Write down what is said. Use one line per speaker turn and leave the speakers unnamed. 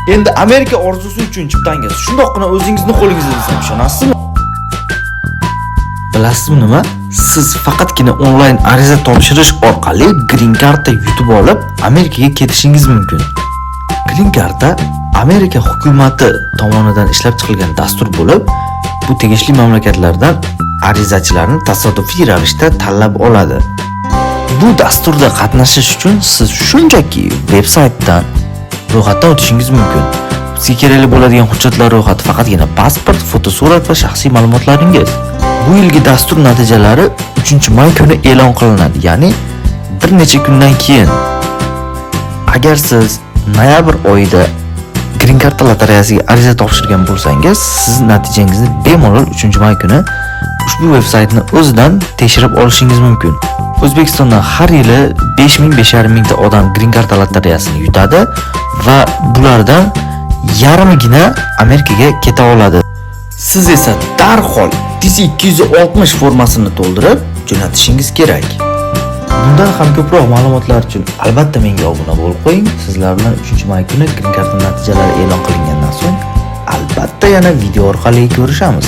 Endi Amerika orzusi uchun chiptangiz shundoqqina o'zingizni qo'lingizda desam ishonasizmi? Bilasizmi nima? Siz faqatgina onlayn ariza topshirish orqali Green Card'ni yutib olib, Amerikaga ketishingiz mumkin. Green Card'da Amerika hukumati tomonidan ishlab chiqilgan dastur bo'lib, bu tegishli mamlakatlardan arizachilarni tasodifiy ravishda tanlab oladi. Bu dasturda qatnashish uchun siz shunchaki veb-saytdan ro'yxatdan o'tishingiz mumkin. Sizga kerakli bo'ladigan hujjatlar ro'yxati faqatgina pasport, fotosurat va shaxsiy ma'lumotlaringiz. Bu yilgi dastur natijalari 3-may kuni e'lon qilinadi, ya'ni bir necha kundan keyin. Agar siz noyabr oyida Green Card lotereyasiga ariza topshirgan bo'lsangiz, siz natijangizni bemalol 3-may kuni ushbu veb-saytni o'zidan tekshirib olishingiz mumkin. O'zbekistonda har yili 5000-5000 mingta odam Green Card lotereyasini yutadi va bulardan yarmigina Amerikaga keta oladi. Siz esa darhol DC260 formasini to'ldirib jo'natishingiz kerak. Bundan ham ko'proq ma'lumotlar uchun albatta menga obuna bo'lib qo'ying. Sizlar bilan 3-may kuni Green Card natijalari e'lon qilingandan so'ng albatta yana video orqali ko'rishamiz.